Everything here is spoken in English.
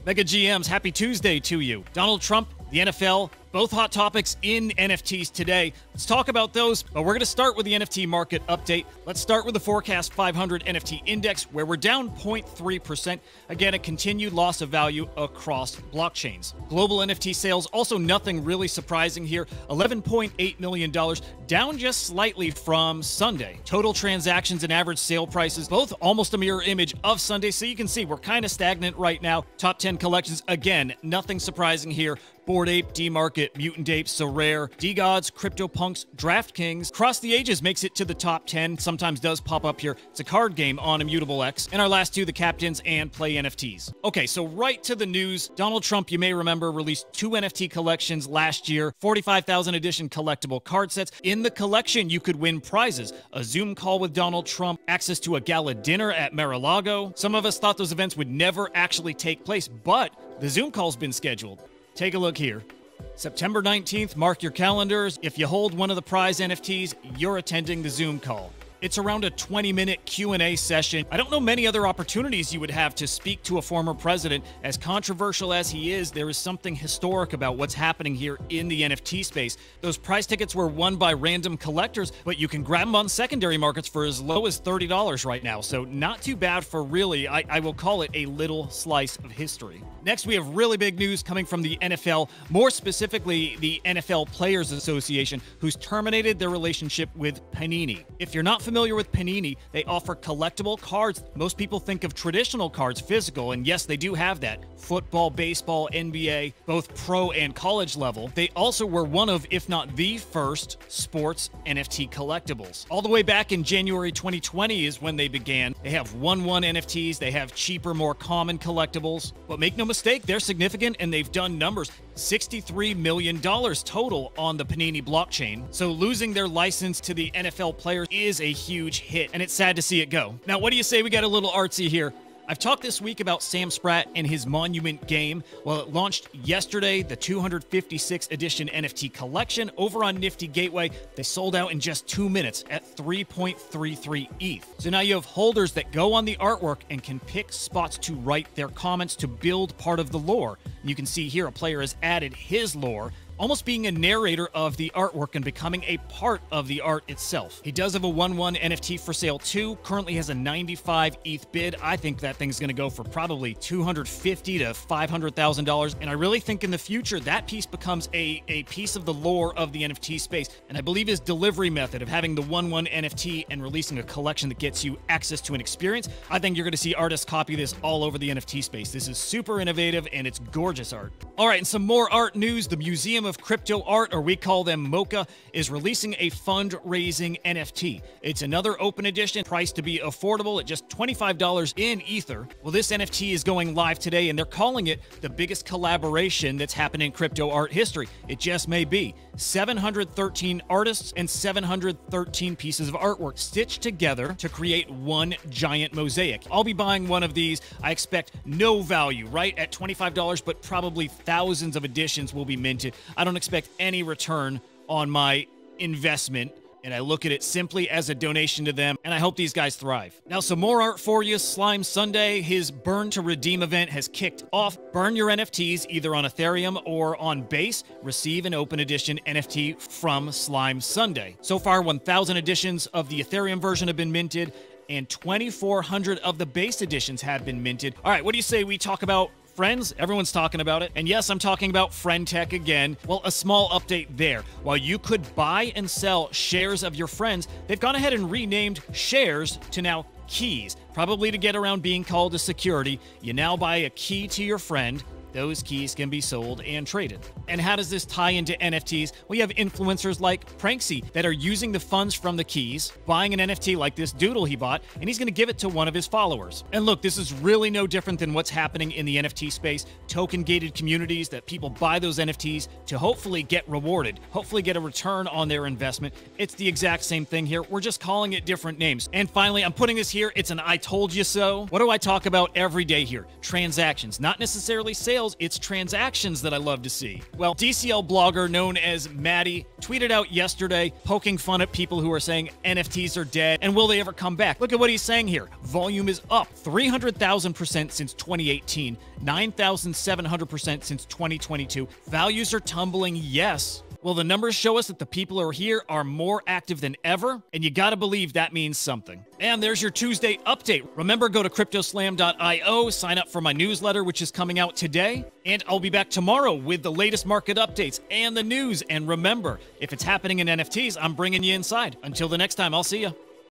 Mega GMs, happy Tuesday to you. Donald Trump, the NFL, both hot topics in NFTs today. Let's talk about those, but we're going to start with the NFT market update. Let's start with the Forkast 500 NFT index, where we're down 0.3%. Again, a continued loss of value across blockchains. Global NFT sales, also nothing really surprising here. $11.8 million, down just slightly from Sunday. Total transactions and average sale prices, both almost a mirror image of Sunday. So you can see we're kind of stagnant right now. Top 10 collections, again, nothing surprising here. Bored Ape, D-Market, Mutant Ape, Sorare, DeGods, CryptoPunks, DraftKings. Cross the Ages makes it to the top 10, sometimes does pop up here. It's a card game on Immutable X. And our last two, the Captains and Play NFTs. Okay, so right to the news. Donald Trump, you may remember, released 2 NFT collections last year, 45,000 edition collectible card sets. In the collection, you could win prizes, a Zoom call with Donald Trump, access to a gala dinner at Mar-a-Lago. Some of us thought those events would never actually take place, but the Zoom call's been scheduled. Take a look here. September 19th, mark your calendars. If you hold one of the prize NFTs, you're attending the Zoom call. It's around a 20-minute Q&A session. I don't know many other opportunities you would have to speak to a former president. As controversial as he is, there is something historic about what's happening here in the NFT space. Those prize tickets were won by random collectors, but you can grab them on secondary markets for as low as $30 right now. So not too bad for really, I will call it a little slice of history. Next, we have really big news coming from the NFL, more specifically the NFL Players Association, who's terminated their relationship with Panini. If you're not familiar with Panini, they offer collectible cards. Most people think of traditional cards, physical, and yes, they do have that. Football, baseball, NBA, both pro and college level. They also were one of, if not the first, sports NFT collectibles. All the way back in January 2020 is when they began. They have 1/1 NFTs, they have cheaper, more common collectibles. But make no mistake, they're significant and they've done numbers. $63 million total on the Panini blockchain. So losing their license to the NFL players is a huge hit, and it's sad to see it go. Now, what do you say we got a little artsy here? I've talked this week about Sam Spratt and his Monument game. Well, it launched yesterday, the 256th edition NFT collection over on Nifty Gateway. They sold out in just 2 minutes at 3.33 ETH. So now you have holders that go on the artwork and can pick spots to write their comments to build part of the lore. You can see here a player has added his lore, almost being a narrator of the artwork and becoming a part of the art itself. He does have a 1/1 NFT for sale too, currently has a 95 ETH bid. I think that thing's gonna go for probably $250,000 to $500,000, and I really think in the future that piece becomes a piece of the lore of the NFT space. And I believe his delivery method of having the 1/1 NFT and releasing a collection that gets you access to an experience, I think you're gonna see artists copy this all over the NFT space. This is super innovative and it's gorgeous art. All right, and some more art news. The Museum of Crypto Art, or we call them MOCA, is releasing a fundraising NFT. It's another open edition, priced to be affordable at just $25 in Ether. Well, this NFT is going live today, and they're calling it the biggest collaboration that's happened in crypto art history. It just may be. 713 artists and 713 pieces of artwork stitched together to create one giant mosaic. I'll be buying one of these. I expect no value, right, at $25, but probably thousands of editions will be minted. I don't expect any return on my investment, and I look at it simply as a donation to them, and I hope these guys thrive. Now, some more art for you. Slime Sunday, his Burn to Redeem event has kicked off. Burn your NFTs either on Ethereum or on Base. Receive an open edition NFT from Slime Sunday. So far, 1,000 editions of the Ethereum version have been minted, and 2,400 of the Base editions have been minted. All right, what do you say we talk about Friends? Everyone's talking about it. And yes, I'm talking about Friend.Tech again. Well, a small update there. While you could buy and sell shares of your friends, they've gone ahead and renamed shares to now keys. Probably to get around being called a security. You now buy a key to your friend. Those keys can be sold and traded. And how does this tie into NFTs? We have influencers like Pranksy that are using the funds from the keys, buying an NFT like this doodle he bought, and he's going to give it to one of his followers. And look, this is really no different than what's happening in the NFT space. Token-gated communities that people buy those NFTs to hopefully get rewarded, hopefully get a return on their investment. It's the exact same thing here. We're just calling it different names. And finally, I'm putting this here. It's an I told you so. What do I talk about every day here? Transactions, not necessarily sales. sales, it's transactions that I love to see. Well, DCL blogger known as Maddie tweeted out yesterday poking fun at people who are saying NFTs are dead and will they ever come back. Look at what he's saying here. Volume is up 300,000% since 2018, 9,700% since 2022. Values are tumbling, yes. Well, the numbers show us that the people who are here are more active than ever, and you gotta believe that means something. And there's your Tuesday update. Remember, go to CryptoSlam.io, sign up for my newsletter, which is coming out today, and I'll be back tomorrow with the latest market updates and the news. And remember, if it's happening in NFTs, I'm bringing you inside. Until the next time, I'll see you.